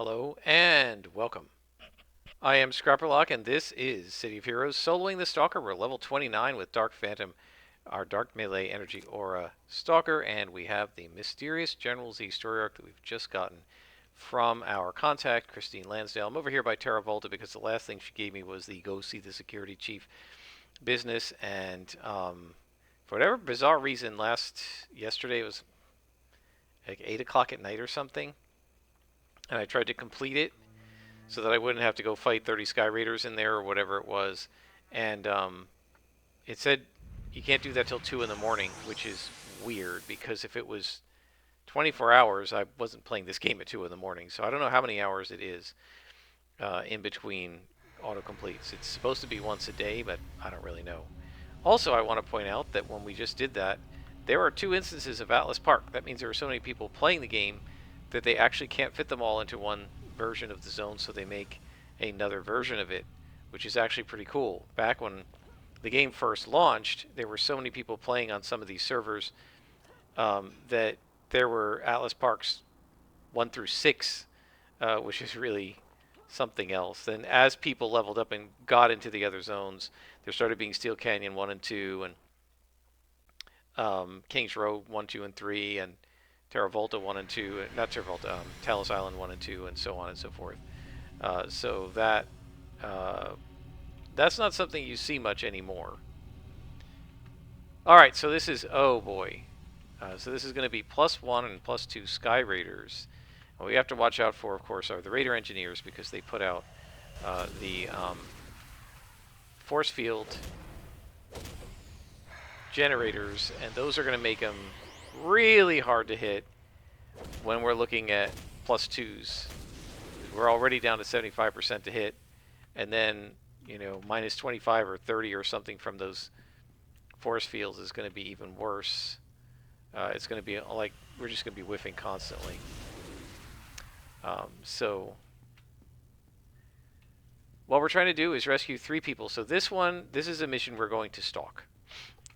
Hello and welcome. I am Scrapperlock and this is City of Heroes soloing the Stalker. We're level 29 with Dark Phantom, our Dark Melee Energy Aura Stalker, and we have the mysterious General Z story arc that we've just gotten from our contact, Christine Lansdale. I'm over here by Terra Volta because the last thing she gave me was the go see the security chief business, and for whatever bizarre reason, yesterday it was like 8 o'clock at night or something, and I tried to complete it so that I wouldn't have to go fight 30 Sky Raiders in there or whatever it was. And it said you can't do that till 2 in the morning, which is weird because if it was 24 hours, I wasn't playing this game at 2 in the morning. So I don't know how many hours it is in between autocompletes. It's supposed to be once a day, but I don't really know. Also, I want to point out that when we just did that, there are 2 instances of Atlas Park. That means there are so many people playing the game that they actually can't fit them all into one version of the zone, so they make another version of it, which is actually pretty cool. Back when the game first launched, there were so many people playing on some of these servers that there were Atlas Parks 1 through 6, which is really something else. Then as people leveled up and got into the other zones, there started being Steel Canyon 1 and 2, and Kings Row 1, 2, and 3, and Terra Volta 1 and 2, not Terra Volta, Talos Island 1 and 2, and so on and so forth. So that's not something you see much anymore. All right, so this is, oh boy. So this is going to be +1 and +2 Sky Raiders. What we have to watch out for, of course, are the Raider Engineers because they put out the force field generators, and those are going to make them really hard to hit when we're looking at +2s. We're already down to 75% to hit, and then minus 25 or 30 or something from those force fields is going to be even worse. It's going to be like we're just going to be whiffing constantly. So what we're trying to do is rescue 3 people. So this is a mission we're going to stalk.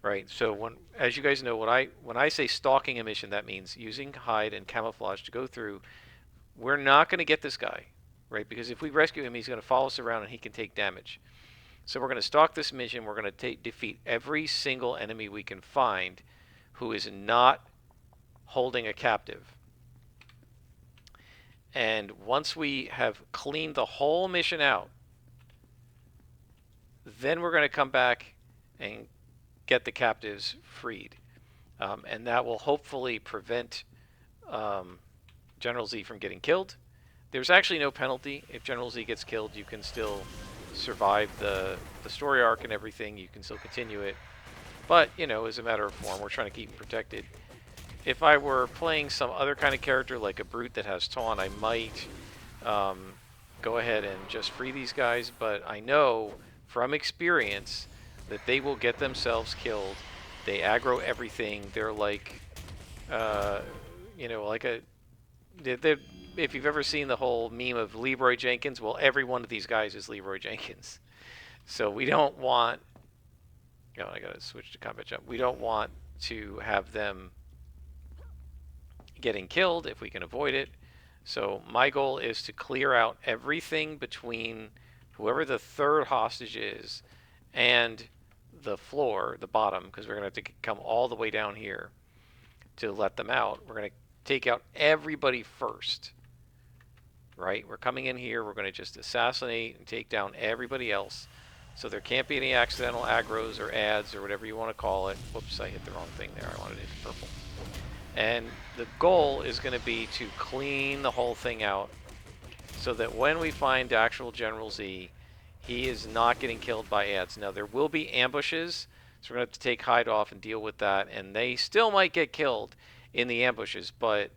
Right. So as you guys know, when I say stalking a mission, that means using hide and camouflage to go through. We're not going to get this guy, right? Because if we rescue him, he's going to follow us around and he can take damage. So we're going to stalk this mission. We're going to defeat every single enemy we can find who is not holding a captive. And once we have cleaned the whole mission out, then we're going to come back and get the captives freed. And that will hopefully prevent General Z from getting killed. There's actually no penalty. If General Z gets killed, you can still survive the story arc and everything. You can still continue it. But, as a matter of form, we're trying to keep him protected. If I were playing some other kind of character, like a brute that has taunt, I might go ahead and just free these guys. But I know from experience that they will get themselves killed. They aggro everything. They're like, like if you've ever seen the whole meme of Leroy Jenkins, well, every one of these guys is Leroy Jenkins. So we don't want, I gotta switch to combat jump. We don't want to have them getting killed if we can avoid it. So my goal is to clear out everything between whoever the third hostage is and the floor, the bottom, because we're going to have to come all the way down here to let them out. We're going to take out everybody first, right? We're coming in here. We're going to just assassinate and take down everybody else. So there can't be any accidental aggros or ads or whatever you want to call it. Whoops, I hit the wrong thing there. I wanted it purple. And the goal is going to be to clean the whole thing out so that when we find actual General Z, he is not getting killed by ads. Now, there will be ambushes, so we're going to have to take hide off and deal with that, and they still might get killed in the ambushes, but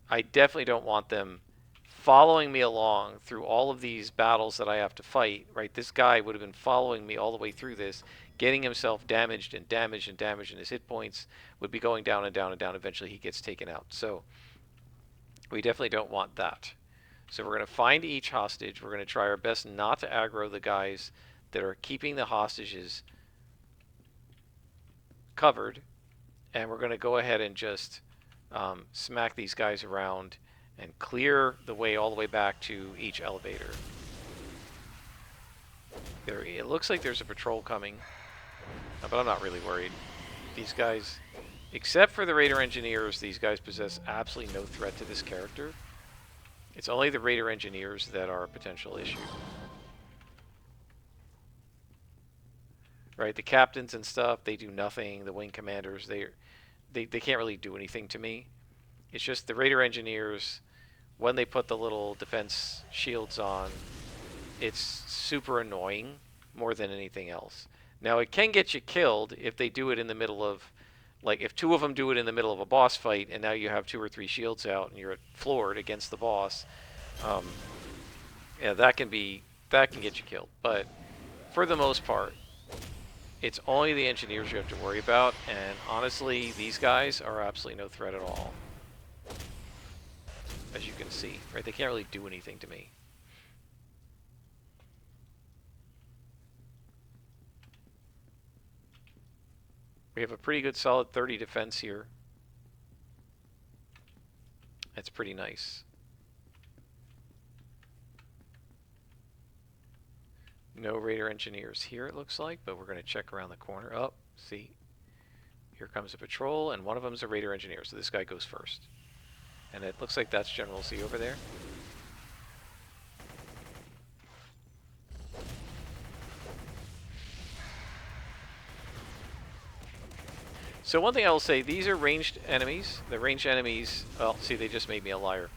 I definitely don't want them following me along through all of these battles that I have to fight, right? This guy would have been following me all the way through this, getting himself damaged and damaged and damaged, and his hit points would be going down and down and down. Eventually, he gets taken out. So we definitely don't want that. So we're going to find each hostage. We're going to try our best not to aggro the guys that are keeping the hostages covered. And we're going to go ahead and just smack these guys around and clear the way all the way back to each elevator. It looks like there's a patrol coming, but I'm not really worried. These guys, except for the Raider Engineers, these guys possess absolutely no threat to this character. It's only the Raider Engineers that are a potential issue. Right, the captains and stuff, they do nothing. The wing commanders, they can't really do anything to me. It's just the Raider Engineers, when they put the little defense shields on, it's super annoying more than anything else. Now, it can get you killed if they do it in the middle of, like, if two of them do it in the middle of a boss fight, and now you have 2 or 3 shields out, and you're floored against the boss. Yeah, that can get you killed. But for the most part, it's only the engineers you have to worry about, and honestly, these guys are absolutely no threat at all. As you can see, right? They can't really do anything to me. We have a pretty good solid 30 defense here. That's pretty nice. No Raider Engineers here, it looks like, but we're going to check around the corner. Oh, see. Here comes a patrol, and one of them is a Raider Engineer, so this guy goes first. And it looks like that's General Z over there. So one thing I will say, these are ranged enemies. The ranged enemies, well, see, they just made me a liar.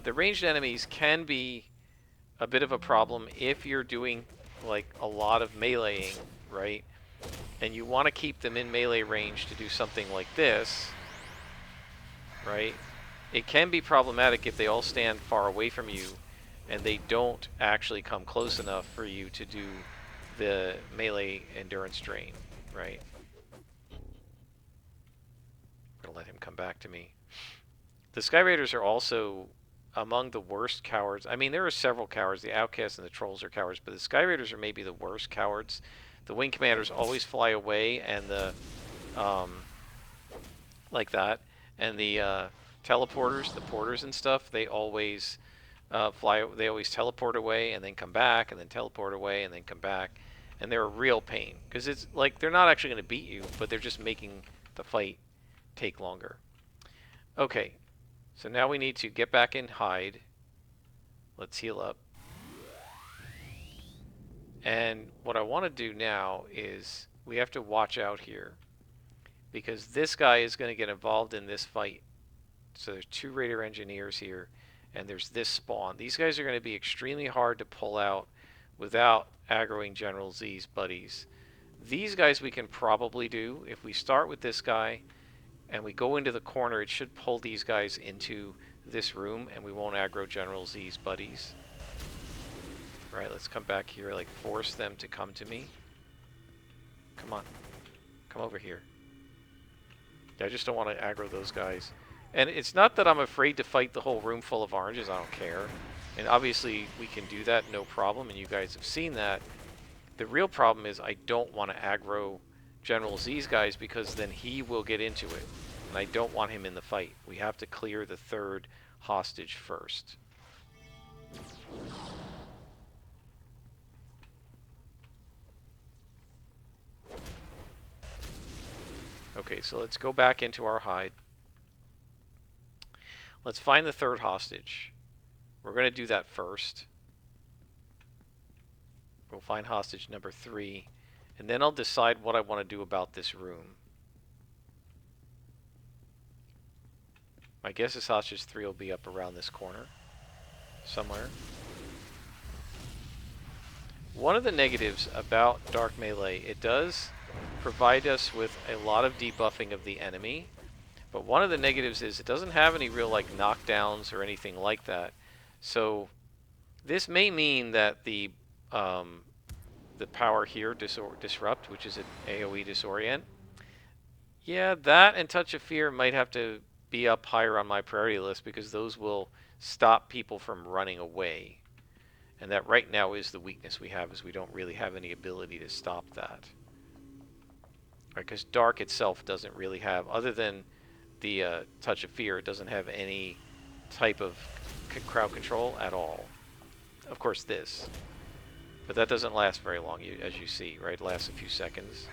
The ranged enemies can be a bit of a problem if you're doing like a lot of meleeing, right? And you want to keep them in melee range to do something like this, right? It can be problematic if they all stand far away from you and they don't actually come close enough for you to do the melee endurance drain, right? I'm gonna let him come back to me. The Sky Raiders are also among the worst cowards. I mean, there are several cowards. The Outcasts and the Trolls are cowards, but the Sky Raiders are maybe the worst cowards. The Wing Commanders always fly away, and the like that, and the teleporters, the porters and stuff, they always fly. They always teleport away and then come back, and then teleport away and then come back, and they're a real pain because it's like they're not actually going to beat you, but they're just making the fight take longer. Okay. So now we need to get back and hide. Let's heal up. And what I want to do now is we have to watch out here because this guy is going to get involved in this fight. So there's 2 Raider Engineers here and there's this spawn. These guys are going to be extremely hard to pull out without aggroing General Z's buddies. These guys we can probably do. If we start with this guy and we go into the corner, it should pull these guys into this room and we won't aggro General Z's buddies. Right, let's come back here, like force them to come to me. Come on. Come over here. I just don't want to aggro those guys. And it's not that I'm afraid to fight the whole room full of oranges, I don't care. And obviously we can do that, no problem, and you guys have seen that. The real problem is I don't want to aggro General Z's guys because then he will get into it. And I don't want him in the fight. We have to clear the 3rd hostage first. Okay, so let's go back into our hide. Let's find the 3rd hostage. We're going to do that first. We'll find hostage number 3. And then I'll decide what I want to do about this room. My guess is hostage 3 will be up around this corner somewhere. One of the negatives about Dark Melee, it does provide us with a lot of debuffing of the enemy, but one of the negatives is it doesn't have any real like knockdowns or anything like that. So this may mean that the power here, Disrupt, which is an AoE Disorient, yeah, that and Touch of Fear might have to be up higher on my priority list because those will stop people from running away. And that right now is the weakness we have, is we don't really have any ability to stop that. Right, because Dark itself doesn't really have, other than the Touch of Fear, it doesn't have any type of crowd control at all. Of course, this. But that doesn't last very long, as you see, right? It lasts a few seconds.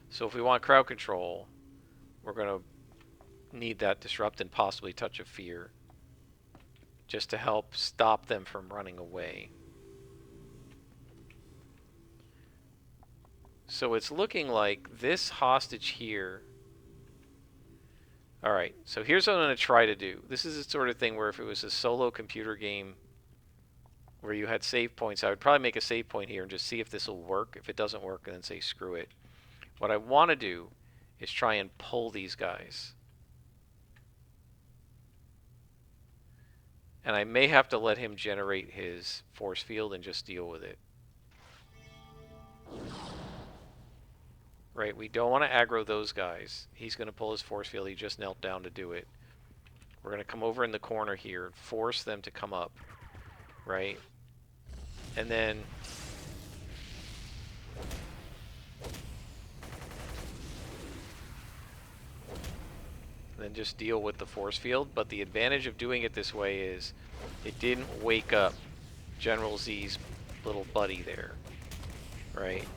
So if we want crowd control, we're going to need that disrupt and possibly touch of fear, just to help stop them from running away. So it's looking like this hostage here. Alright, so here's what I'm going to try to do. This is the sort of thing where if it was a solo computer game where you had save points, I would probably make a save point here and just see if this will work. If it doesn't work, then say screw it. What I want to do is try and pull these guys. And I may have to let him generate his force field and just deal with it. Right, we don't want to aggro those guys. He's going to pull his force field. He just knelt down to do it. We're going to come over in the corner here and force them to come up. Right? And then just deal with the force field. But the advantage of doing it this way is it didn't wake up General Z's little buddy there. Right?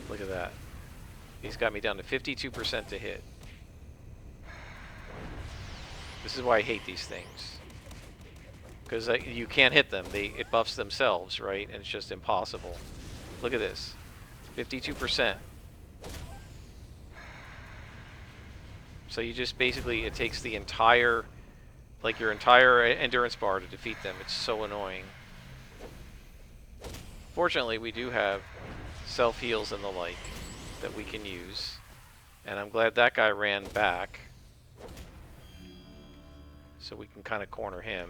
Look at that. He's got me down to 52% to hit. This is why I hate these things. Because you can't hit them. It buffs themselves, right? And it's just impossible. Look at this. 52%. So you just basically, it takes the entire, like your entire endurance bar to defeat them. It's so annoying. Fortunately, we do have self-heals and the like that we can use. And I'm glad that guy ran back. So we can kind of corner him.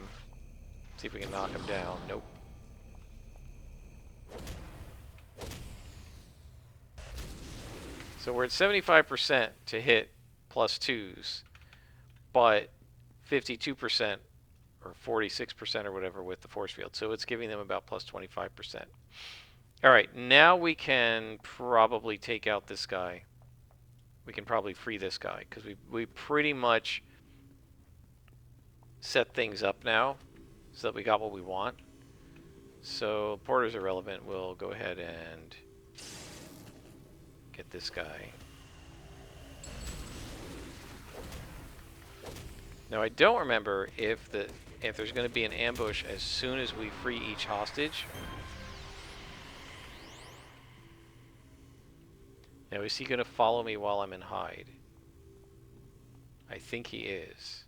See if we can knock him down. Nope. So we're at 75% to hit plus 2s, but 52% or 46% or whatever with the force field. So it's giving them about plus 25%. All right, now we can probably take out this guy. We can probably free this guy because we pretty much set things up now so that we got what we want. So porters are relevant. We'll go ahead and get this guy. Now I don't remember if there's going to be an ambush as soon as we free each hostage. Now, is he going to follow me while I'm in hide? I think he is.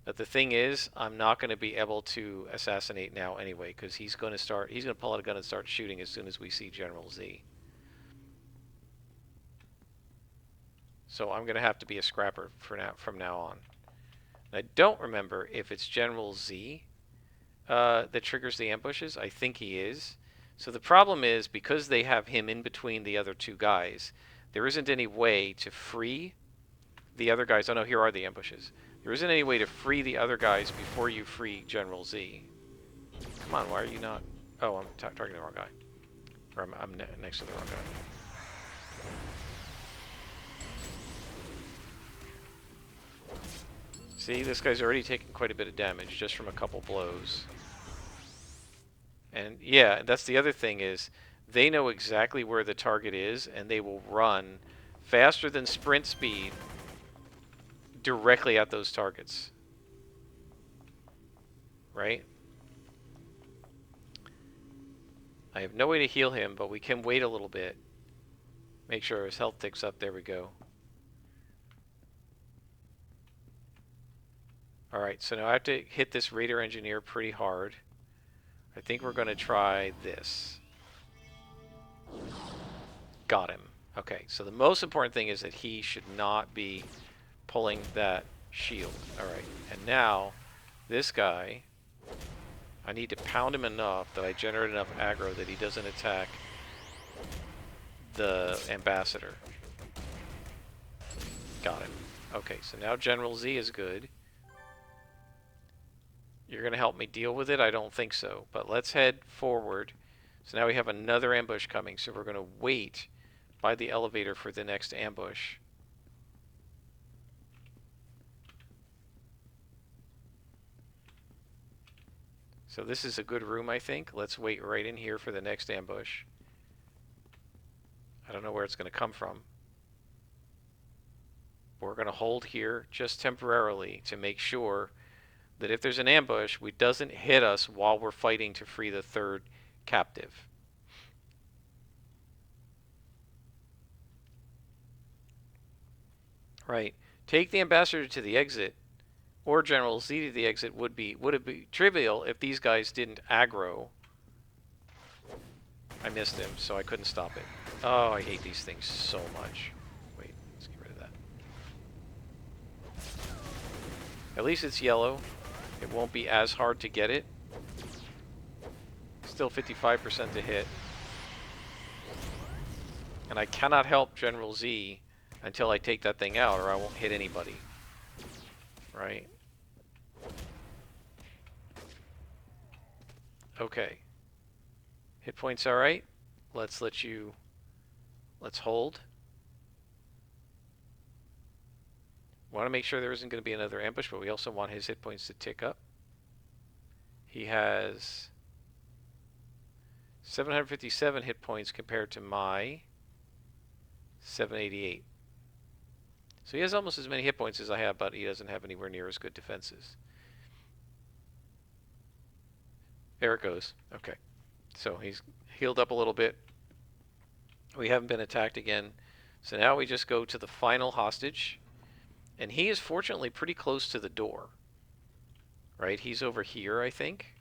But the thing is, I'm not going to be able to assassinate now anyway, because he's going to pull out a gun and start shooting as soon as we see General Z. So I'm going to have to be a scrapper from now on. And I don't remember if it's General Z that triggers the ambushes. I think he is. So the problem is, because they have him in between the other two guys, there isn't any way to free the other guys. Oh no, here are the ambushes. There isn't any way to free the other guys before you free General Z. Come on, why are you not? Oh, I'm targeting the wrong guy. Or I'm next to the wrong guy. See, this guy's already taken quite a bit of damage just from a couple blows. And yeah, that's the other thing is they know exactly where the target is, and they will run faster than sprint speed directly at those targets. Right? I have no way to heal him, but we can wait a little bit. Make sure his health ticks up. There we go. Alright, so now I have to hit this Raider Engineer pretty hard. I think we're going to try this. Got him. Okay, so the most important thing is that he should not be pulling that shield. Alright, and now this guy, I need to pound him enough that I generate enough aggro that he doesn't attack the ambassador. Got him. Okay, so now General Z is good. You're going to help me deal with it? I don't think so. But let's head forward So now we have another ambush coming. So we're going to wait by the elevator for the next ambush. So this is a good room, I think. Let's wait right in here for the next ambush. I don't know where it's going to come from. We're going to hold here just temporarily to make sure that if there's an ambush, it doesn't hit us while we're fighting to free the third captive. Right. Take the ambassador to the exit, or General Z to the exit would it be trivial if these guys didn't aggro. I missed him, so I couldn't stop it. Oh, I hate these things so much. Wait, let's get rid of that. At least it's yellow. It won't be as hard to get it. Still 55% to hit. And I cannot help General Z until I take that thing out, or I won't hit anybody. Right? Okay. Hit points alright. Let's hold. Want to make sure there isn't going to be another ambush, but we also want his hit points to tick up. He has 757 hit points compared to my 788. So he has almost as many hit points as I have, but he doesn't have anywhere near as good defenses. There it goes. Okay. So he's healed up a little bit. We haven't been attacked again. So now we just go to the final hostage. And he is fortunately pretty close to the door. Right? He's over here, I think.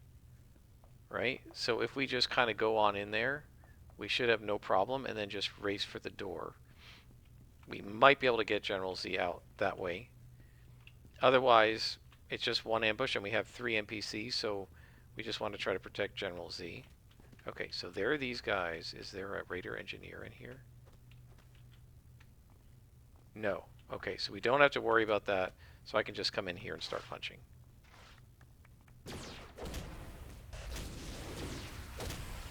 Right? So if we just kind of go on in there, we should have no problem, and then just race for the door. We might be able to get General Z out that way. Otherwise, it's just one ambush, and we have 3 NPCs, so we just want to try to protect General Z. Okay, so there are these guys. Is there a Raider Engineer in here? No. Okay, so we don't have to worry about that, so I can just come in here and start punching. And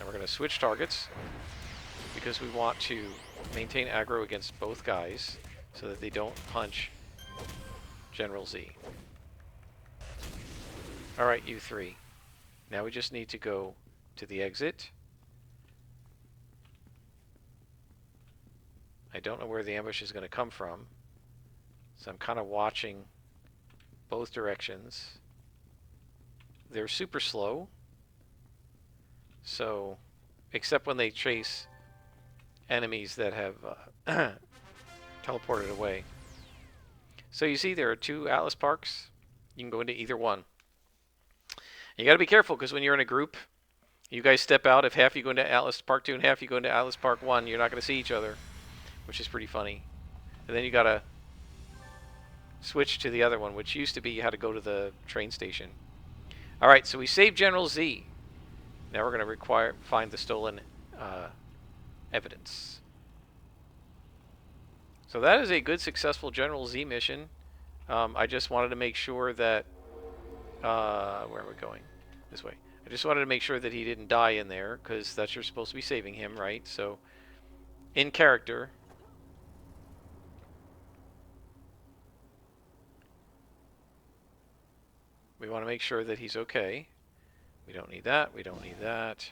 we're going to switch targets, because we want to maintain aggro against both guys, so that they don't punch General Z. Alright, you 3. Now we just need to go to the exit. I don't know where the ambush is going to come from, so I'm kind of watching both directions. They're super slow, so except when they chase enemies that have teleported away. So you see there are 2 Atlas Parks. You can go into either one. You got to be careful, because when you're in a group, you guys step out. If half you go into Atlas Park 2 and half you go into Atlas Park 1, you're not going to see each other, which is pretty funny. And then you got to switch to the other one, which used to be you had to go to the train station. Alright, so we saved General Z. Now we're going to find the stolen evidence. So that is a good, successful General Z mission. I just wanted to make sure that... where are we going? This way. I just wanted to make sure that he didn't die in there, because that's you're supposed to be saving him, right? So, in character... we want to make sure that he's okay. We don't need that. We don't need that.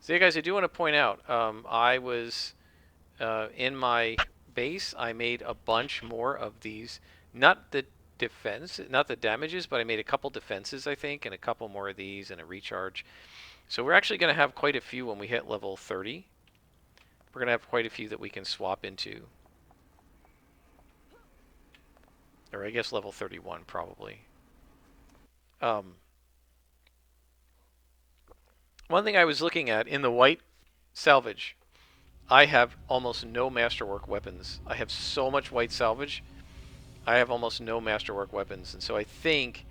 So, yeah, guys, I do want to point out, I was in my base, I made a bunch more of these. Not the defense, not the damages, but I made a couple defenses, I think, and a couple more of these and a recharge. So we're actually going to have quite a few when we hit level 30. We're going to have quite a few that we can swap into. Or I guess level 31, probably. One thing I was looking at, in the white salvage, I have almost no masterwork weapons. I have so much white salvage, I have almost no masterwork weapons. And so I think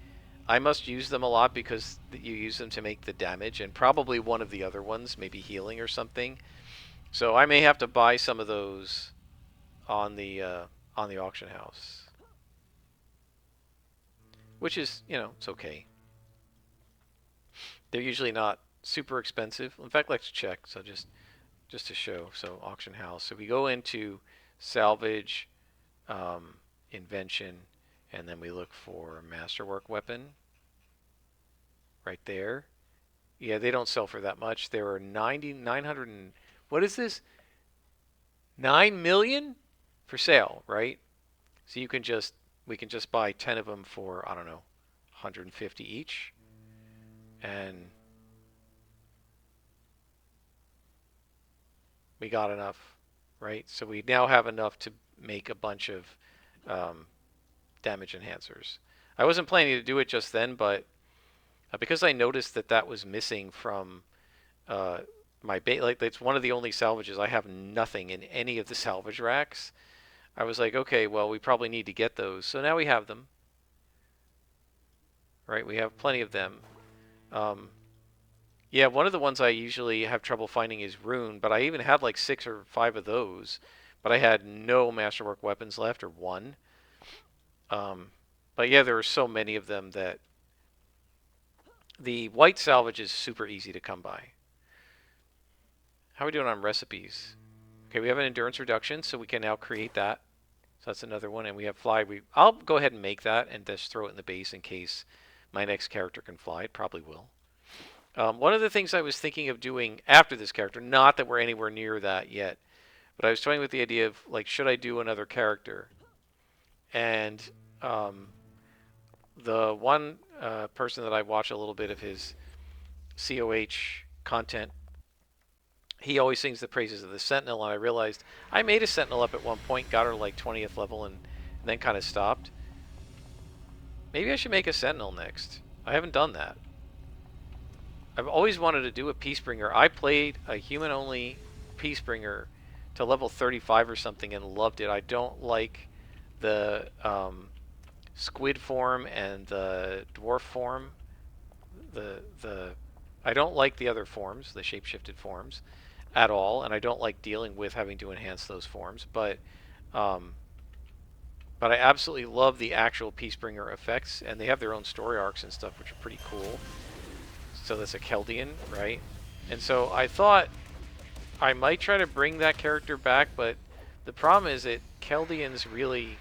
I must use them a lot, because you use them to make the damage, and probably one of the other ones, maybe healing or something. So I may have to buy some of those on the auction house. Which is, you know, it's okay. They're usually not super expensive. In fact, let's check. So just to show. So auction house. So we go into salvage, invention, and then we look for masterwork weapon right there. Yeah, they don't sell for that much. There are 900 and what is this? 9 million for sale, right? So we can just buy 10 of them for, I don't know, 150 each. And we got enough, right? So we now have enough to make a bunch of um, damage enhancers. I wasn't planning to do it just then, but because I noticed that that was missing from uh, my bait, like it's one of the only salvages. I have nothing in any of the salvage racks. I was like, okay, well, we probably need to get those. So now we have them, right? We have plenty of them. Um, yeah, one of the ones I usually have trouble finding is Rune, but I even had like 6 or 5 of those, but I had no Masterwork weapons left, or one. Um, but yeah, there are so many of them that the white salvage is super easy to come by. How are we doing on recipes? Okay, we have an endurance reduction, so we can now create that. So that's another one, and we have fly. I'll go ahead and make that and just throw it in the base in case my next character can fly. It probably will. One of the things I was thinking of doing after this character, not that we're anywhere near that yet, but I was toying with the idea of, like, should I do another character? And the one person that I watch a little bit of his COH content, he always sings the praises of the Sentinel, and I realized I made a Sentinel up at one point, got her like 20th level, and then kind of stopped. Maybe I should make a Sentinel next. I haven't done that. I've always wanted to do a Peacebringer. I played a human-only Peacebringer to level 35 or something and loved it. I don't like the squid form and the dwarf form. I don't like the other forms, the shape-shifted forms, at all, and I don't like dealing with having to enhance those forms. But I absolutely love the actual Peacebringer effects, and they have their own story arcs and stuff, which are pretty cool. So that's a Chaldean, right? And so I thought I might try to bring that character back, but the problem is that Chaldeans really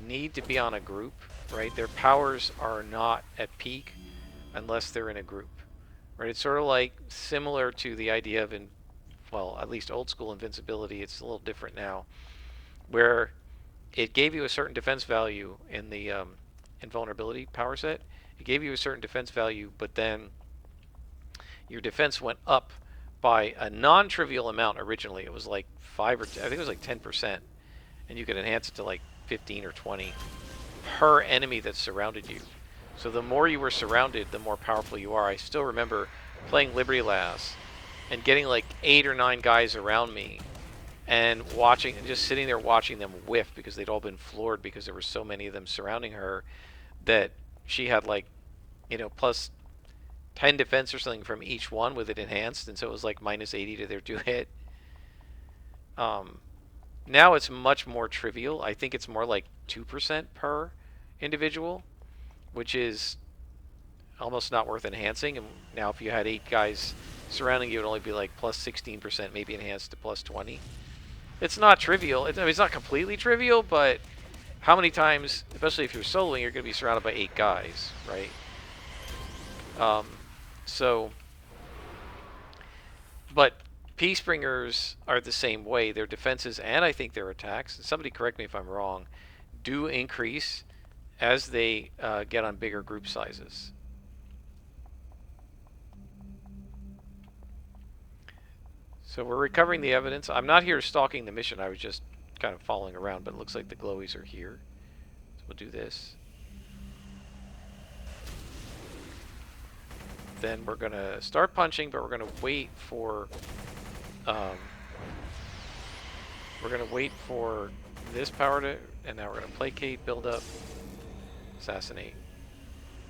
need to be on a group, right? Their powers are not at peak unless they're in a group, right? It's sort of like similar to the idea of, well, at least old school invincibility. It's a little different now, where it gave you a certain defense value in the invulnerability power set. It gave you a certain defense value, but then your defense went up by a non-trivial amount originally. It was like 5 or I think it was like 10%, and you could enhance it to like 15 or 20 per enemy that surrounded you. So the more you were surrounded, the more powerful you are. I still remember playing Liberty Lass and getting like 8 or 9 guys around me and watching, and just sitting there watching them whiff because they'd all been floored because there were so many of them surrounding her that she had like, plus 10 defense or something from each one with it enhanced, and so it was like minus 80 to their 2-hit. Now it's much more trivial. I think it's more like 2% per individual, which is almost not worth enhancing. And now if you had 8 guys surrounding you, it would only be like plus 16%, maybe enhanced to plus 20. It's not trivial. I mean, it's not completely trivial, but how many times, especially if you're soloing, you're going to be surrounded by 8 guys, right? But Peacebringers are the same way. Their defenses and I think their attacks, somebody correct me if I'm wrong, do increase as they get on bigger group sizes. So we're recovering the evidence. I'm not here stalking the mission. I was just kind of following around, but it looks like the glowies are here. So we'll do this. Then we're going to start punching, but we're going to wait for this power to, and now we're going to placate, build up, assassinate.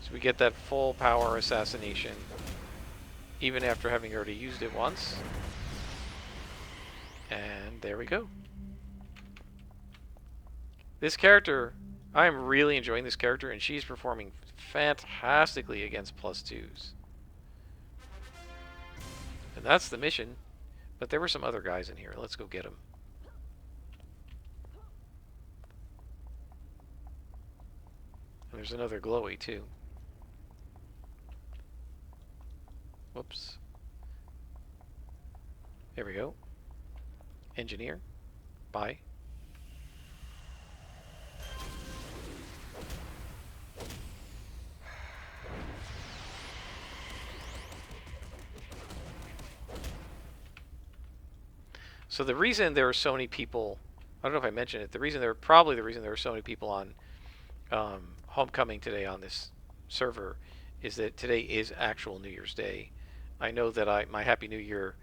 So we get that full power assassination even after having already used it once. And there we go. This character, I am really enjoying this character, and she's performing fantastically against +2s. And that's the mission. But there were some other guys in here. Let's go get them. And there's another glowy, too. Whoops. There we go. Engineer. Bye. So the reason there are so many people, I don't know if I mentioned it, the reason there are so many people on Homecoming today on this server is that today is actual New Year's Day. I know that my Happy New Year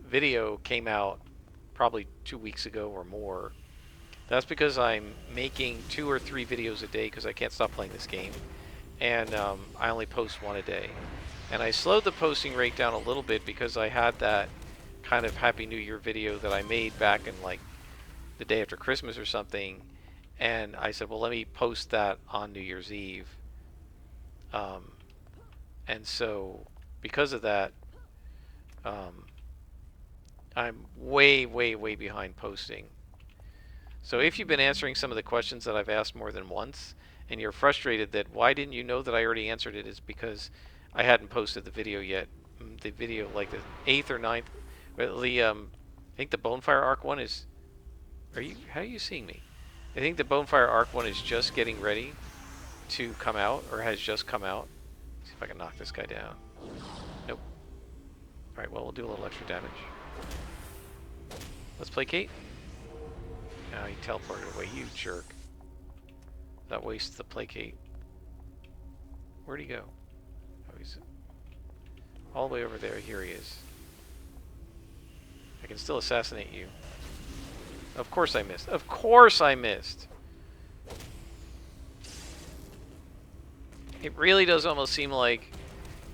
video came out probably 2 weeks ago or more. That's because I'm making 2 or 3 videos a day because I can't stop playing this game. And I only post 1 a day. And I slowed the posting rate down a little bit because I had that kind of Happy New Year video that I made back in like the day after Christmas or something. And I said, well, let me post that on New Year's Eve. And so because of that, I'm way, way, way behind posting. So if you've been answering some of the questions that I've asked more than once, and you're frustrated that why didn't you know that I already answered it, is because I hadn't posted the video yet. The video, like the 8th or 9th, I think the Bonefire Arc one is, how are you seeing me? I think the Bonefire Arc one is just getting ready to come out, or has just come out. Let's see if I can knock this guy down. Nope. Alright, well, we'll do a little extra damage. Let's placate. Now he teleported away, you jerk. That wastes the placate. Where'd he go? Oh, he's all the way over there. Here he is. I can still assassinate you. Of course I missed. Of course I missed! It really does almost seem like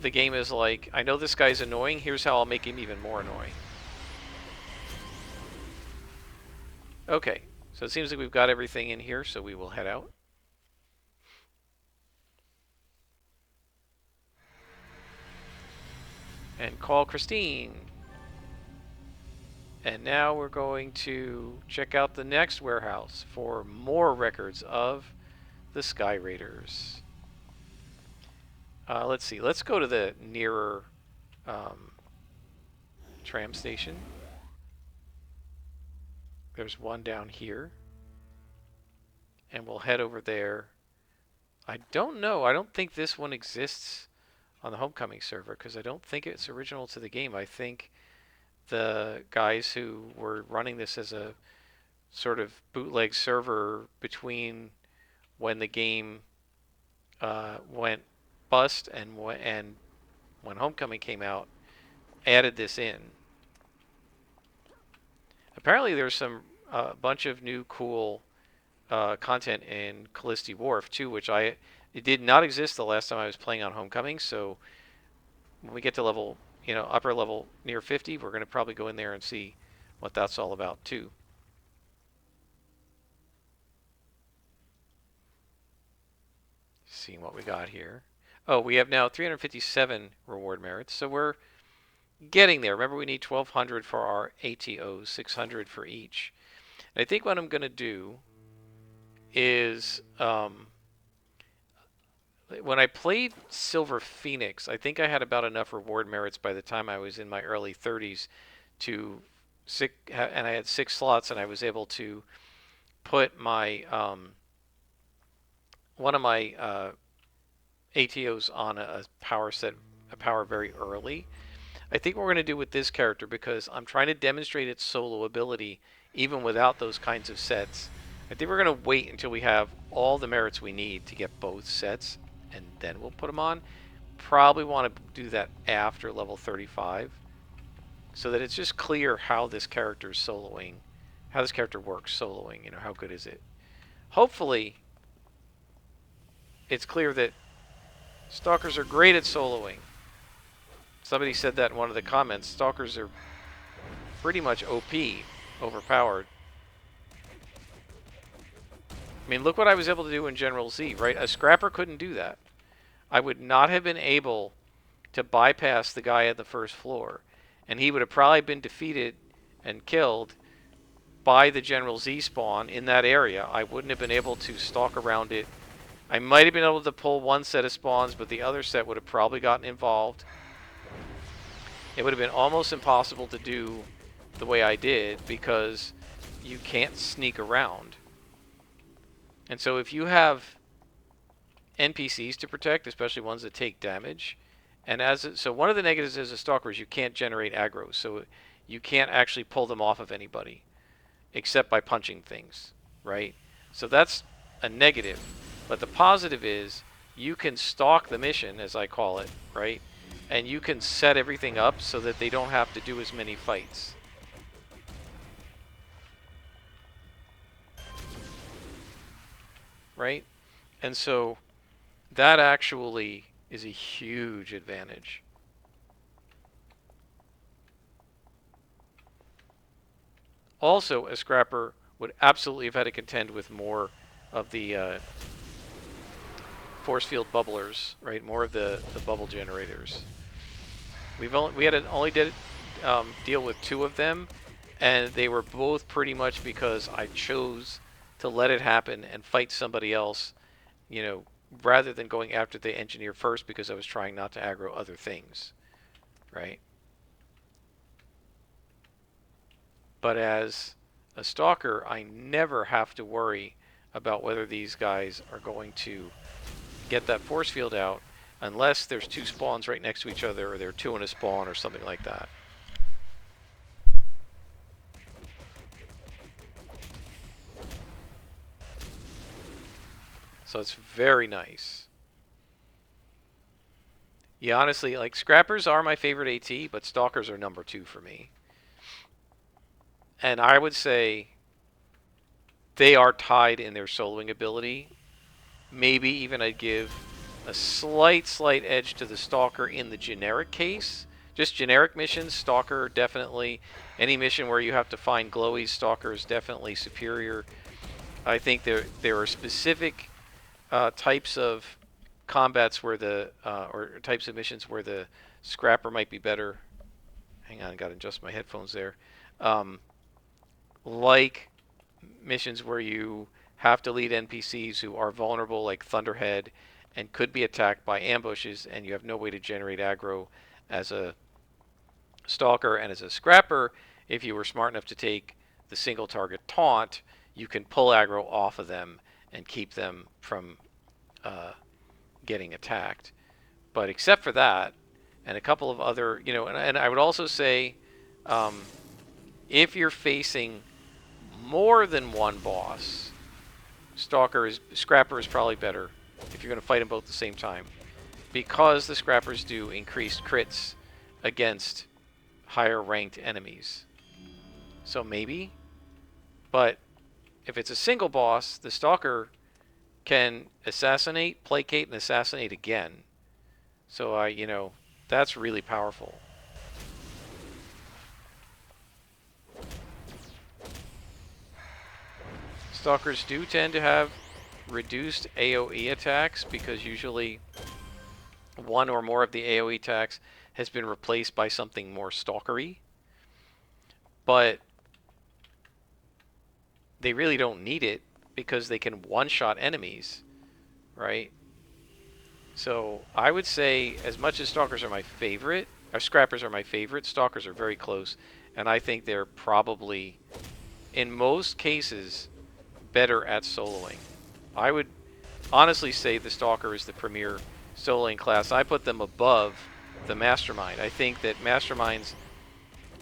the game is like, I know this guy's annoying, here's how I'll make him even more annoying. Okay, so it seems like we've got everything in here, so we will head out. And call Christine. And now we're going to check out the next warehouse for more records of the Sky Raiders. Let's see, let's go to the nearer tram station. There's one down here. And we'll head over there. I don't know, I don't think this one exists on the Homecoming server, because I don't think it's original to the game. I think the guys who were running this as a sort of bootleg server between when the game went bust and when Homecoming came out, added this in. Apparently there's some bunch of new cool content in Callisti Wharf too, which it did not exist the last time I was playing on Homecoming. So when we get to level, upper level near 50, we're going to probably go in there and see what that's all about too. Seeing what we got here. Oh, we have now 357 reward merits, so we're getting there. Remember, we need 1,200 for our ATOs, 600 for each. And I think what I'm going to do is, when I played Silver Phoenix, I think I had about enough reward merits by the time I was in my early 30s and I had 6 slots, and I was able to put my one of my ATOs on a power very early. I think what we're going to do with this character, because I'm trying to demonstrate its solo ability even without those kinds of sets, I think we're going to wait until we have all the merits we need to get both sets, and then we'll put them on. Probably want to do that after level 35, so that it's just clear how this character is soloing, how this character works soloing, how good is it. Hopefully, it's clear that Stalkers are great at soloing. Somebody said that in one of the comments. Stalkers are pretty much OP, overpowered. I mean, look what I was able to do in General Z, right? A Scrapper couldn't do that. I would not have been able to bypass the guy at the first floor. And he would have probably been defeated and killed by the General Z spawn in that area. I wouldn't have been able to stalk around it. I might have been able to pull one set of spawns, but the other set would have probably gotten involved. It would have been almost impossible to do the way I did because you can't sneak around. And so if you have NPCs to protect, especially ones that take damage, and so one of the negatives as a stalker is you can't generate aggro, so you can't actually pull them off of anybody except by punching things, right? So that's a negative. But the positive is you can stalk the mission, as I call it, right? And you can set everything up so that they don't have to do as many fights. Right? And so that actually is a huge advantage. Also, a scrapper would absolutely have had to contend with more of the force field bubblers, right? More of the bubble generators. We had to only deal with 2 of them, and they were both pretty much because I chose to let it happen and fight somebody else, you know, rather than going after the engineer first because I was trying not to aggro other things, right? But as a stalker, I never have to worry about whether these guys are going to get that force field out unless there's 2 spawns right next to each other or there are 2 in a spawn or something like that. So it's very nice. Yeah, honestly, like, scrappers are my favorite AT, but stalkers are number 2 for me. And I would say they are tied in their soloing ability. Maybe even I'd give a slight edge to the Stalker in the generic case. Just generic missions, Stalker definitely. Any mission where you have to find glowies, Stalker is definitely superior. I think there are specific types of combats where or types of missions where the Scrapper might be better. Hang on, I gotta adjust my headphones there. Like missions where you have to lead NPCs who are vulnerable, like Thunderhead, and could be attacked by ambushes, and you have no way to generate aggro as a Stalker. And as a Scrapper, if you were smart enough to take the single target taunt, you can pull aggro off of them and keep them from getting attacked. But except for that, and a couple of other, you know, and I would also say, if you're facing more than one boss, Scrapper is probably better if you're going to fight them both at the same time, because the Scrappers do increased crits against higher ranked enemies. So maybe, but if it's a single boss, the Stalker can assassinate, placate, and assassinate again. So you know, that's really powerful. Stalkers do tend to have reduced AoE attacks because usually one or more of the AoE attacks has been replaced by something more stalkery. But they really don't need it because they can one-shot enemies, right? So I would say, as much as Stalkers are my favorite, or Scrappers are my favorite, Stalkers are very close, and I think they're probably, in most cases, better at soloing. I would honestly say the Stalker is the premier soloing class. I put them above the Mastermind. I think that Masterminds,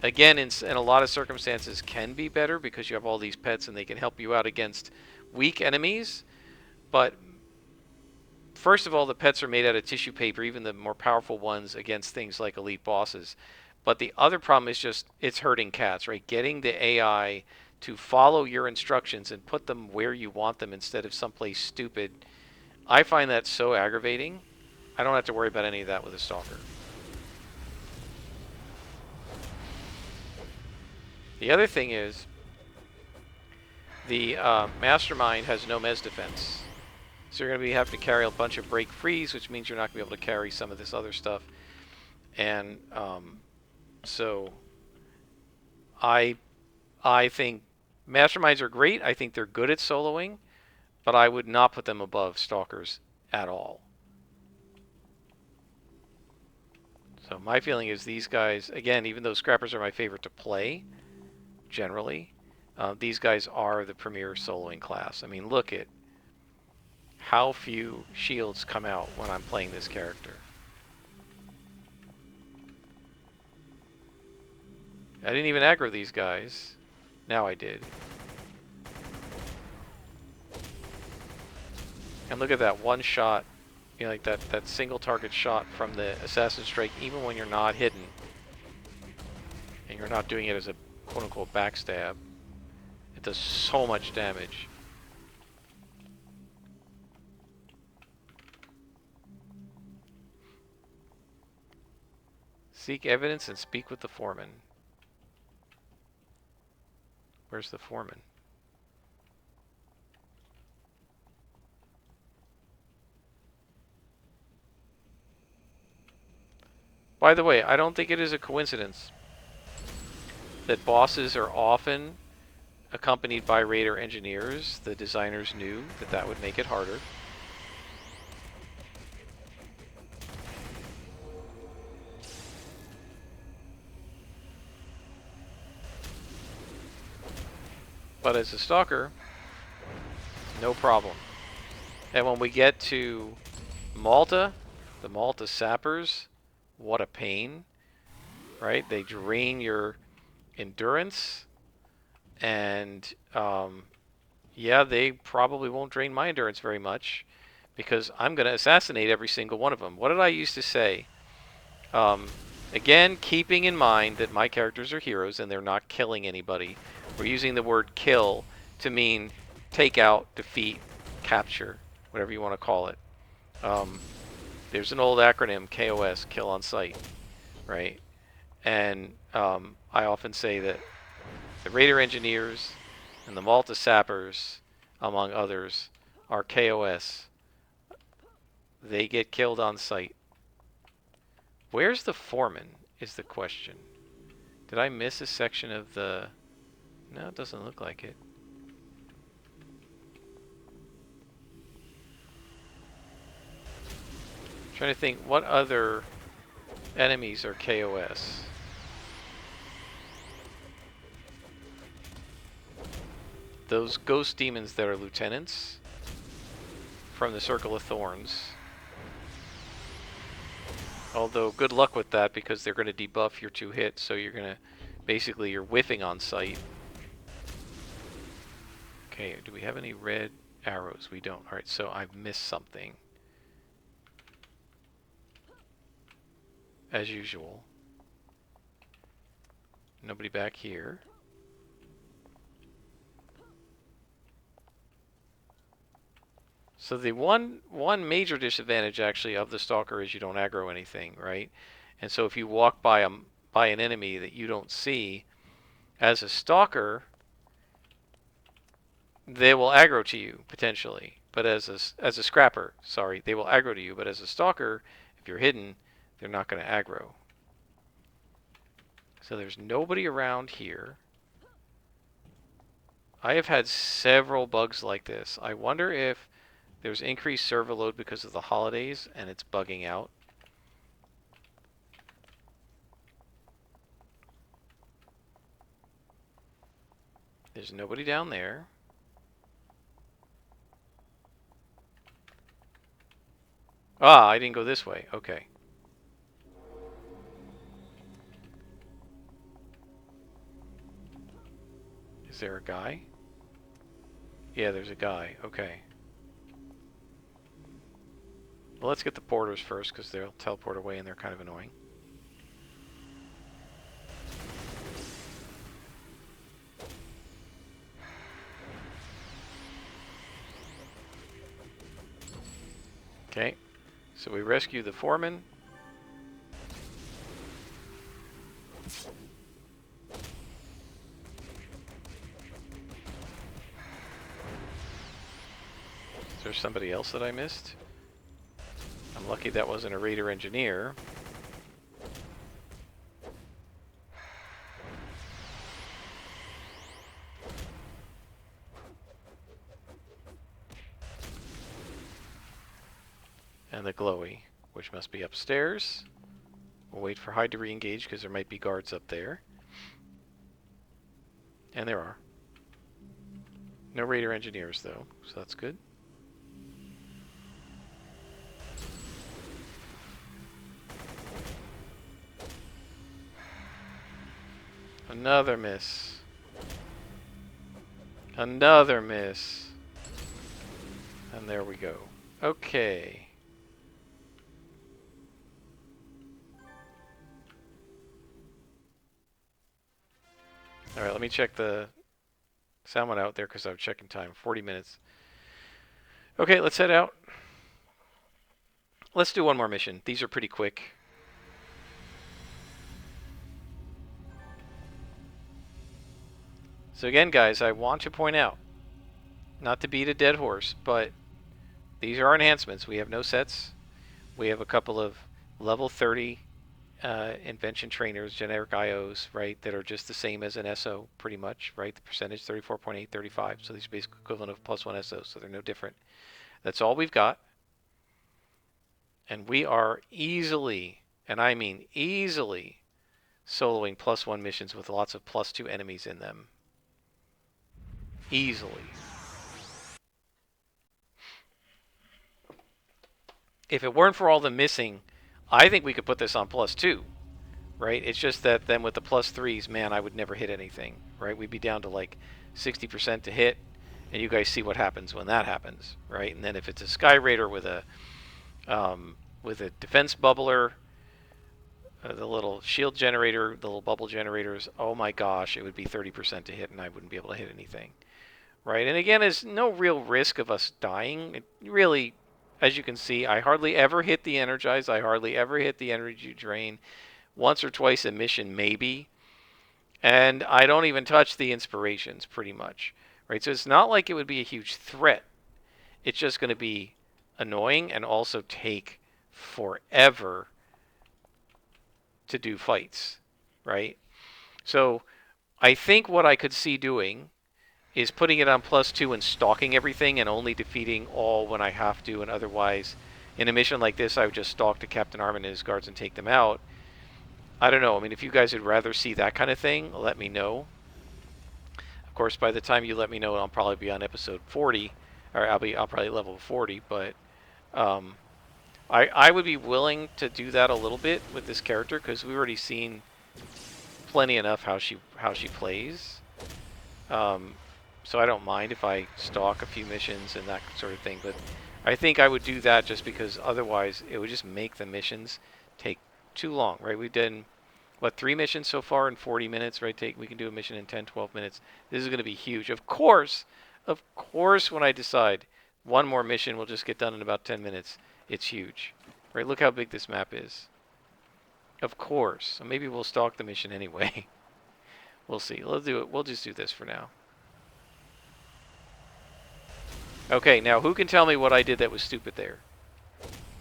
again, in a lot of circumstances, can be better because you have all these pets and they can help you out against weak enemies. But first of all, the pets are made out of tissue paper, even the more powerful ones against things like elite bosses. But the other problem is just it's herding cats, right? Getting the AI to follow your instructions and put them where you want them instead of someplace stupid. I find that so aggravating. I don't have to worry about any of that with a Stalker. The other thing is the Mastermind has no Mez defense. So you're going to have to carry a bunch of break frees, which means you're not going to be able to carry some of this other stuff. And so I think Masterminds are great. I think they're good at soloing, but I would not put them above Stalkers at all. So my feeling is these guys, again, even though Scrappers are my favorite to play, generally, these guys are the premier soloing class. I mean, look at how few shields come out when I'm playing this character. I didn't even aggro these guys. Now I did. And look at that one shot, you know, like that single target shot from the Assassin Strike, even when you're not hidden. And you're not doing it as a quote-unquote backstab. It does so much damage. Seek evidence and speak with the foreman. Where's the foreman? By the way, I don't think it is a coincidence that bosses are often accompanied by raider engineers. The designers knew that that would make it harder. But as a stalker, no problem. And when we get to Malta, the Malta sappers, what a pain, right? They drain your endurance, and yeah, they probably won't drain my endurance very much because I'm going to assassinate every single one of them. What did I used to say? Again, keeping in mind that my characters are heroes and they're not killing anybody. We're using the word kill to mean take out, defeat, capture, whatever you want to call it. There's an old acronym, KOS, kill on sight, right? And I often say that the Raider Engineers and the Malta Sappers, among others, are KOS. They get killed on sight. Where's the foreman is the question. Did I miss a section of the... No, it doesn't look like it. I'm trying to think what other enemies are KOS. Those ghost demons that are lieutenants from the Circle of Thorns. Although, good luck with that because they're going to debuff your 2 hits, so you're going to... Basically, you're whiffing on sight. Okay, do we have any red arrows? We don't. Alright, so I've missed something. As usual. Nobody back here. So the one major disadvantage actually of the Stalker is you don't aggro anything, right? And so if you walk by an enemy that you don't see, as a Stalker, they will aggro to you potentially. But as a Scrapper, sorry, they will aggro to you. But as a Stalker, if you're hidden, they're not going to aggro. So there's nobody around here. I have had several bugs like this. I wonder if there's increased server load because of the holidays and it's bugging out. There's nobody down there. Ah, I didn't go this way. Okay. Is there a guy? Yeah, there's a guy. Okay. Well, let's get the porters first because they'll teleport away and they're kind of annoying. Okay. So we rescue the foreman. Is there somebody else that I missed? I'm lucky that wasn't a raider engineer. And the glowy, which must be upstairs. We'll wait for Hyde to re-engage because there might be guards up there. And there are. No Raider engineers, though, so that's good. Another miss. Another miss. And there we go. Okay. Alright, let me check the sound one out there because I was checking time. 40 minutes. Okay, let's head out. Let's do one more mission. These are pretty quick. So again, guys, I want to point out, not to beat a dead horse, but these are our enhancements. We have no sets. We have a couple of level 30 invention trainers, generic IOs, right, that are just the same as an SO, pretty much, right? The percentage, 34.8, 35. So these are basically equivalent of +1 SO, so they're no different. That's all we've got. And we are easily, and I mean easily, soloing +1 missions with lots of +2 enemies in them. Easily. If it weren't for all the missing, I think we could put this on +2, right? It's just that then with the +3s, man, I would never hit anything, right? We'd be down to like 60% to hit, and you guys see what happens when that happens, right? And then if it's a Sky Raider with a defense bubbler, the little shield generator, the little bubble generators, oh my gosh, it would be 30% to hit, and I wouldn't be able to hit anything, right? And again, there's no real risk of us dying. It really, as you can see, I hardly ever hit the energize. I hardly ever hit the energy drain. Once or twice a mission, maybe. And I don't even touch the inspirations, pretty much, right? So it's not like it would be a huge threat. It's just going to be annoying and also take forever to do fights, right? So I think what I could see doing is putting it on +2 and stalking everything and only defeating all when I have to, and otherwise in a mission like this I would just stalk to Captain Armin and his guards and take them out. I don't know. I mean, if you guys would rather see that kind of thing, let me know. Of course, by the time you let me know, I'll probably be on episode 40, or I'll probably level 40, but I would be willing to do that a little bit with this character because we've already seen plenty enough how she plays. So I don't mind if I stalk a few missions and that sort of thing, but I think I would do that just because otherwise it would just make the missions take too long, right? We've done, what, 3 missions so far in 40 minutes, right? We can do a mission in 10, 12 minutes. This is going to be huge. Of course, when I decide one more mission will just get done in about 10 minutes, it's huge, right? Look how big this map is. Of course. So maybe we'll stalk the mission anyway. We'll see. Let's do it. We'll just do this for now. Okay, now who can tell me what I did that was stupid there?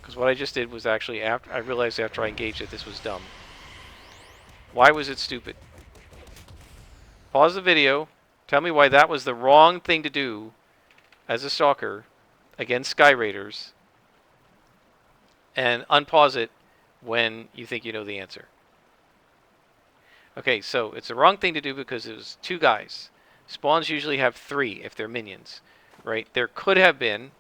Because what I just did was actually, I realized after I engaged that this was dumb. Why was it stupid? Pause the video. Tell me why that was the wrong thing to do as a stalker against Sky Raiders. And unpause it when you think you know the answer. Okay, so it's the wrong thing to do because it was 2 guys. Spawns usually have 3 if they're minions. Right? There could have been,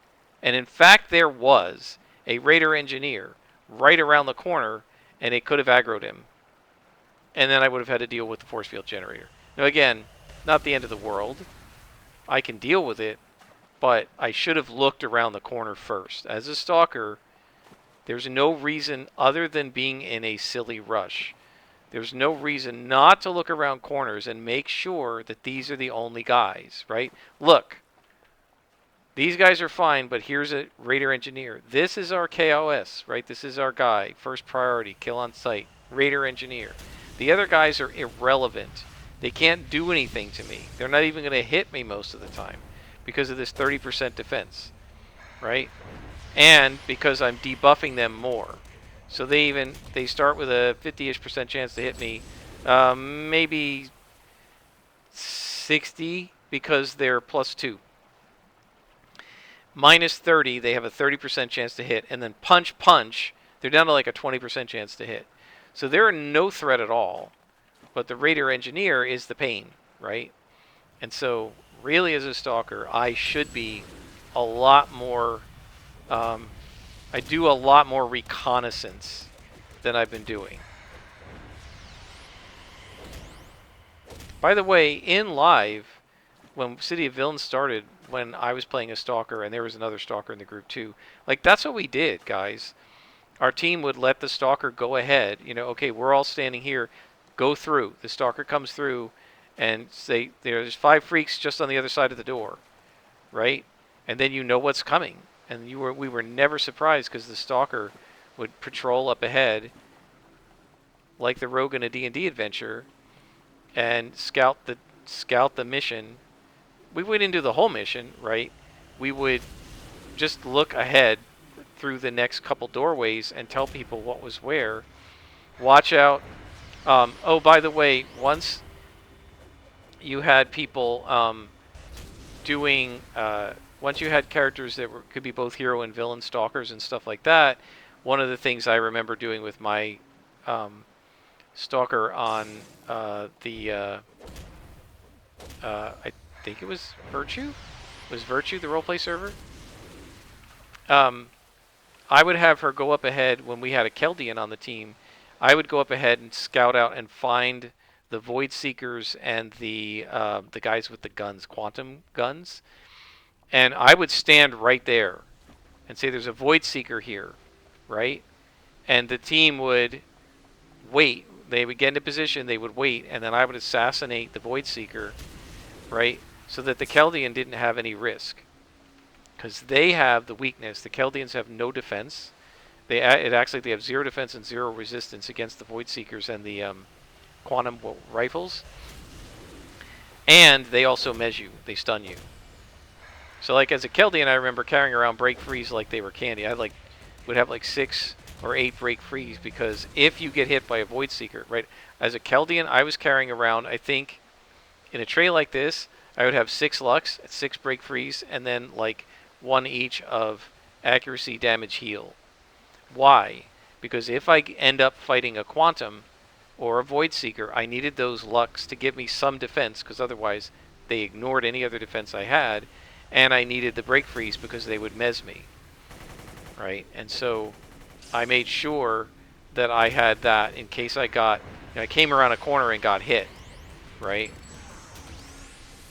and in fact there was, a Raider engineer right around the corner, and it could have aggroed him. And then I would have had to deal with the force field generator. Now again, not the end of the world. I can deal with it, but I should have looked around the corner first. As a stalker, there's no reason other than being in a silly rush. There's no reason not to look around corners and make sure that these are the only guys, right? Look. These guys are fine, but here's a Raider engineer. This is our KOS, right? This is our guy. First priority, kill on sight. Raider engineer. The other guys are irrelevant. They can't do anything to me. They're not even going to hit me most of the time because of this 30% defense, right? And because I'm debuffing them more. So they start with a 50-ish% chance to hit me. Maybe 60 because they're +2. minus 30, they have a 30% chance to hit, and then punch, punch, they're down to like a 20% chance to hit. So they're no threat at all, but the Raider Engineer is the pain, right? And so, really, as a Stalker, I should be a lot more. I do a lot more reconnaissance than I've been doing. By the way, in live, when City of Villains started, when I was playing a Stalker, and there was another Stalker in the group too, like, that's what we did, guys. Our team would let the Stalker go ahead. You know, okay, we're all standing here. Go through. The Stalker comes through and say, there's 5 freaks just on the other side of the door, right? And then you know what's coming. And we were never surprised because the Stalker would patrol up ahead like the rogue in a D&D adventure and scout the mission. We wouldn't do the whole mission, right? We would just look ahead through the next couple doorways and tell people what was where. Watch out. Oh, by the way, once you had people once you had characters that could be both hero and villain stalkers and stuff like that, one of the things I remember doing with my stalker on I think it was Virtue? Was Virtue the roleplay server? I would have her go up ahead when we had a Keldian on the team. I would go up ahead and scout out and find the Void Seekers and the guys with the guns, quantum guns. And I would stand right there and say there's a Void Seeker here, right? And the team would wait. They would get into position, they would wait, and then I would assassinate the Void Seeker, right? So that the Keldian didn't have any risk. Because they have the weakness. The Keldians have no defense. They have 0 defense and 0 resistance against the Void Seekers and the quantum rifles. And they also mez you. They stun you. So, like, as a Keldian, I remember carrying around break freeze like they were candy. I would have like 6 or 8 break freeze because if you get hit by a Void Seeker, right? As a Keldian, I was carrying around, I think, in a tray like this, I would have 6 Lux, 6 break freeze, and then like 1 each of accuracy, damage, heal. Why? Because if I end up fighting a Quantum or a Void Seeker, I needed those Lux to give me some defense, because otherwise they ignored any other defense I had, and I needed the break freeze because they would mez me, right? And so I made sure that I had that in case I came around a corner and got hit, right?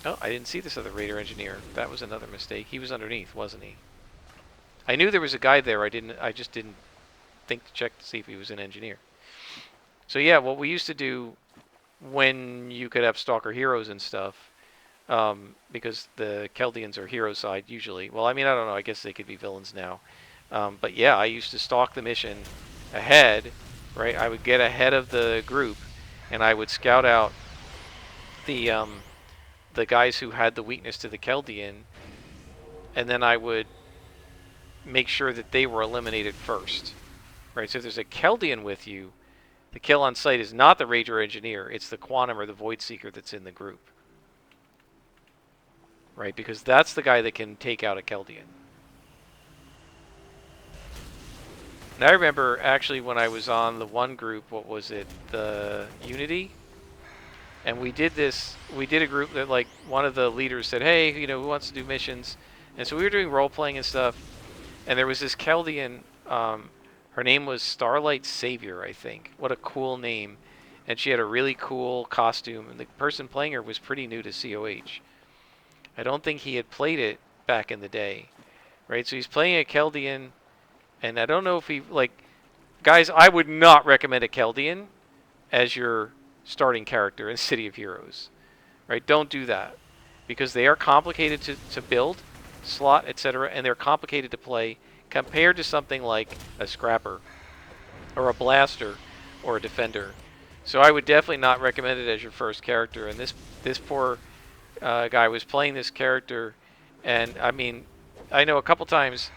Oh, I didn't see this other Raider Engineer. That was another mistake. He was underneath, wasn't he? I knew there was a guy there. I just didn't think to check to see if he was an engineer. So yeah, what we used to do when you could have Stalker heroes and stuff, because the Keldians are hero side usually. Well, I mean, I don't know. I guess they could be villains now. But yeah, I used to stalk the mission ahead, right? I would get ahead of the group, and I would scout out the guys who had the weakness to the Keldian, and then I would make sure that they were eliminated first, right? So if there's a Keldian with you, the kill on sight is not the Raider Engineer, it's the Quantum or the Void Seeker that's in the group, right? Because that's the guy that can take out a Keldian. And I remember actually when I was on the one group, what was it, the Unity? And we did a group that, like, one of the leaders said, hey, who wants to do missions? And so we were doing role-playing and stuff, and there was this Keldian, her name was Starlight Savior, I think. What a cool name. And she had a really cool costume, and the person playing her was pretty new to COH. I don't think he had played it back in the day, right? So he's playing a Keldian, and I don't know if he, like, guys, I would not recommend a Keldian as your starting character in City of Heroes, right? Don't do that, because they are complicated to build, slot, etc., and they're complicated to play compared to something like a Scrapper or a Blaster or a Defender. So I would definitely not recommend it as your first character. And this poor guy was playing this character, and I mean, I know a couple times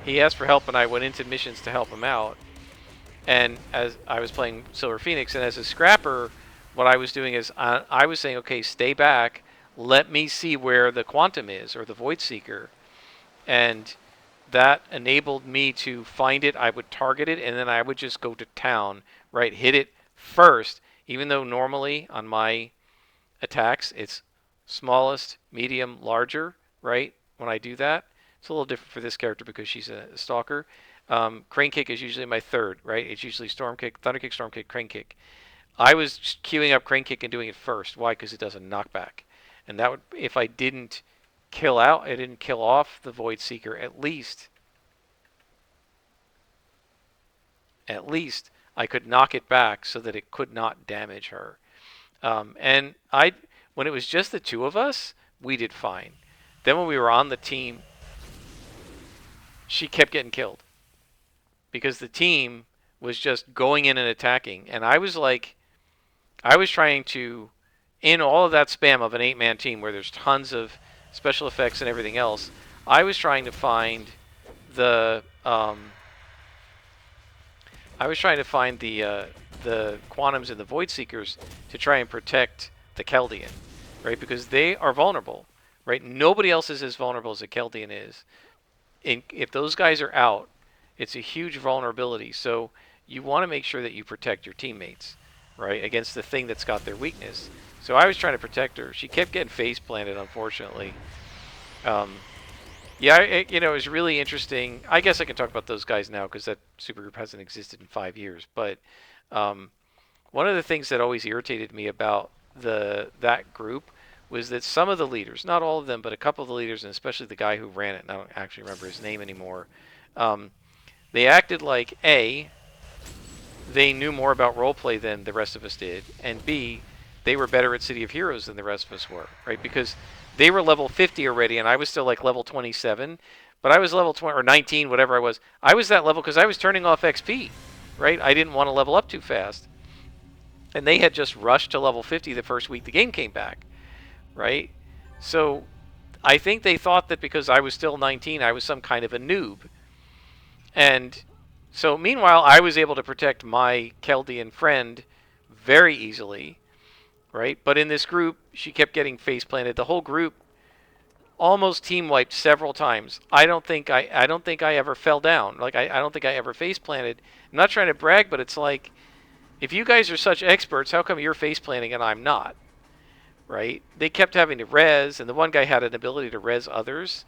he asked for help and I went into missions to help him out, and as I was playing Silver Phoenix, and as a Scrapper, what I was doing is I was saying, okay, stay back, let me see where the Quantum is, or the Void Seeker, and that enabled me to find it. I would target it, and then I would just go to town, right? Hit it first, even though normally on my attacks it's smallest, medium, larger, right? When I do that, it's a little different for this character because she's a stalker. Crane kick is usually my third, right? It's usually storm kick, thunder kick, storm kick, crane kick. I was queuing up crane kick and doing it first. Why? Because it does a knockback, and that would, if I didn't I didn't kill off the Void Seeker, at least I could knock it back so that it could not damage her. And when it was just the two of us, we did fine. Then when we were on the team, she kept getting killed because the team was just going in and attacking, and I was trying to, in all of that spam of an 8-man team where there's tons of special effects and everything else, I was trying to find the the Quantums and the Void Seekers to try and protect the Chaldean, right? Because they are vulnerable, right? Nobody else is as vulnerable as a Chaldean is. If those guys are out, it's a huge vulnerability. So you want to make sure that you protect your teammates, right, against the thing that's got their weakness. So I was trying to protect her. She kept getting face planted, unfortunately. Yeah, it was really interesting. I guess I can talk about those guys now because that supergroup hasn't existed in 5 years. But one of the things that always irritated me about that group was that some of the leaders, not all of them, but a couple of the leaders, and especially the guy who ran it, and I don't actually remember his name anymore, they acted like A, they knew more about roleplay than the rest of us did, and B, they were better at City of Heroes than the rest of us were, right? Because they were level 50 already, and I was still like level 27, but I was level 20 or 19, whatever I was. I was that level because I was turning off XP, right? I didn't want to level up too fast, and they had just rushed to level 50 the first week the game came back, right? So I think they thought that because I was still 19, I was some kind of a noob, and so meanwhile, I was able to protect my Chaldean friend very easily, right? But in this group, she kept getting face planted. The whole group almost team wiped several times. I don't think I ever fell down. Like I don't think I ever face planted. I'm not trying to brag, but it's like, if you guys are such experts, how come you're face planting and I'm not? Right? They kept having to res, and the one guy had an ability to res others,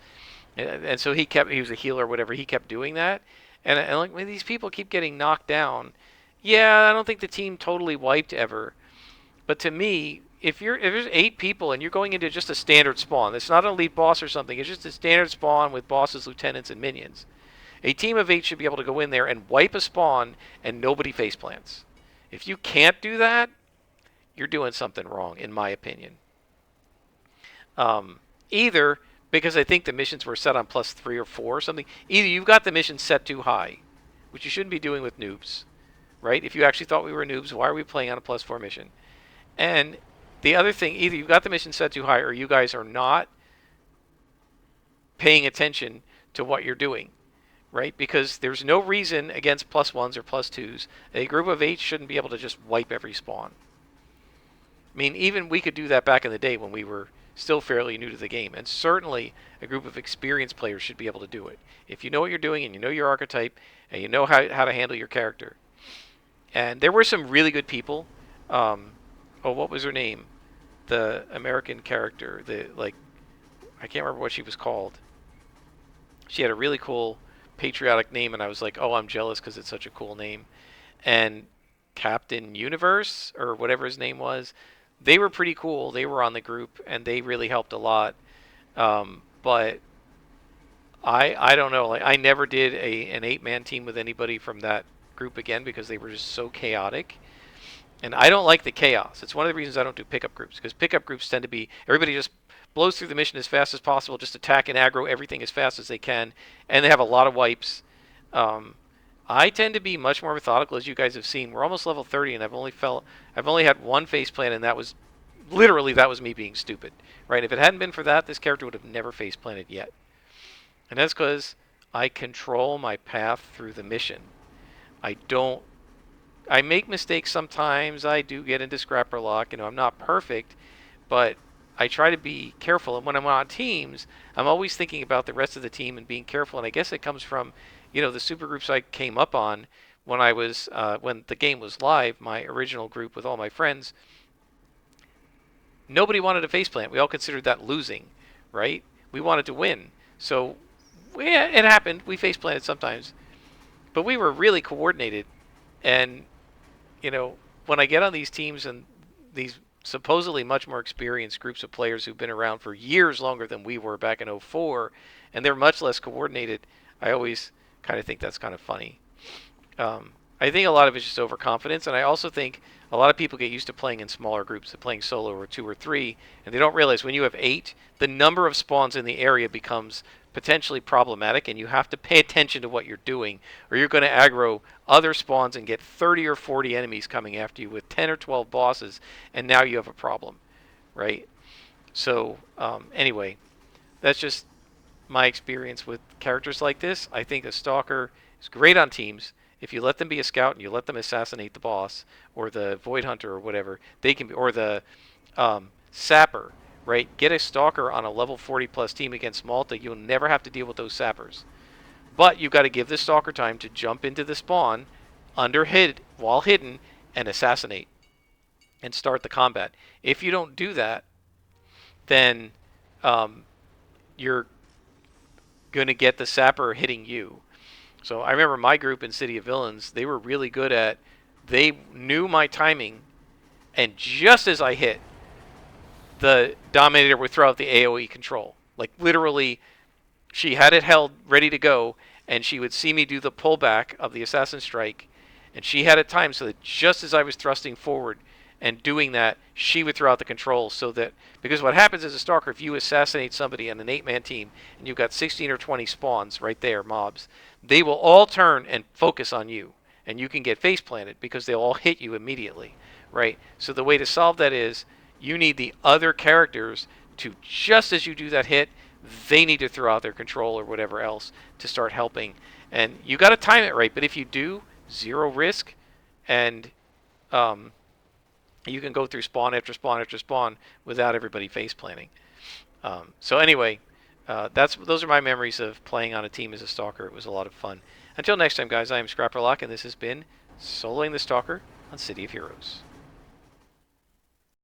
and so he was a healer or whatever. He kept doing that, and like, when these people keep getting knocked down, yeah, I don't think the team totally wiped ever. But to me, if there's 8 people and you're going into just a standard spawn, it's not an elite boss or something, it's just a standard spawn with bosses, lieutenants, and minions. A team of 8 should be able to go in there and wipe a spawn and nobody face plants. If you can't do that, you're doing something wrong, in my opinion. Either because I think the missions were set on +3 or 4 or something, either you've got the mission set too high, which you shouldn't be doing with noobs, right? If you actually thought we were noobs, why are we playing on a +4 mission? And the other thing, either you've got the mission set too high or you guys are not paying attention to what you're doing, right? Because there's no reason against +1s or +2s. A group of 8 shouldn't be able to just wipe every spawn. I mean, even we could do that back in the day when we were still fairly new to the game. And certainly a group of experienced players should be able to do it. If you know what you're doing and you know your archetype and you know how to handle your character. And there were some really good people. What was her name? The American character. I can't remember what she was called. She had a really cool patriotic name, and I was like, oh, I'm jealous because it's such a cool name. And Captain Universe, or whatever his name was, they were pretty cool. They were on the group, and they really helped a lot. But I don't know. Like, I never did an 8-man team with anybody from that group again because they were just so chaotic. And I don't like the chaos. It's one of the reasons I don't do pickup groups, because pickup groups tend to be, everybody just blows through the mission as fast as possible, just attack and aggro everything as fast as they can, and they have a lot of wipes. I tend to be much more methodical, as you guys have seen. We're almost level 30, and I've only had one face plant, and that was me being stupid, right? If it hadn't been for that, this character would have never face planted yet. And that's because I control my path through the mission. I make mistakes sometimes. I do get into scrapper lock. I'm not perfect, but I try to be careful. And when I'm on teams, I'm always thinking about the rest of the team and being careful. And I guess it comes from, the super groups I came up on when I was when the game was live. My original group with all my friends, nobody wanted a faceplant. We all considered that losing, right? We wanted to win. So it happened. We faceplanted sometimes, but we were really coordinated. And you know, when I get on these teams and these supposedly much more experienced groups of players who've been around for years longer than we were back in '04, and they're much less coordinated, I always kind of think that's kind of funny. I think a lot of it's just overconfidence, and I also think a lot of people get used to playing in smaller groups, to playing solo or 2 or 3, and they don't realize when you have 8, the number of spawns in the area becomes potentially problematic, and you have to pay attention to what you're doing, or you're going to aggro other spawns and get 30 or 40 enemies coming after you with 10 or 12 bosses, and now you have a problem, right? So anyway, that's just my experience with characters like this. I think a Stalker is great on teams. If you let them be a scout and you let them assassinate the boss or the Void Hunter or whatever, they can be, or the Sapper, right? Get a Stalker on a level 40 plus team against Malta. You'll never have to deal with those Sappers. But you've got to give the Stalker time to jump into the spawn, while hidden, and assassinate and start the combat. If you don't do that, then you're going to get the Sapper hitting you. So I remember my group in City of Villains, they were really good at, they knew my timing, and just as I hit, the Dominator would throw out the AoE control. Like literally, she had it held ready to go, and she would see me do the pullback of the Assassin Strike, and she had it timed so that just as I was thrusting forward and doing that, she would throw out the controls so that, because what happens as a Stalker, if you assassinate somebody on an 8-man team, and you've got 16 or 20 spawns right there, mobs, they will all turn and focus on you, and you can get face planted because they'll all hit you immediately, right? So the way to solve that is you need the other characters to, just as you do that hit, they need to throw out their control or whatever else to start helping. And you got to time it right, but if you do, 0 risk, and you can go through spawn after spawn after spawn without everybody face planting. So anyway, those are my memories of playing on a team as a Stalker. It was a lot of fun. Until next time, guys, I am Scrapperlock, and this has been Soloing the Stalker on City of Heroes.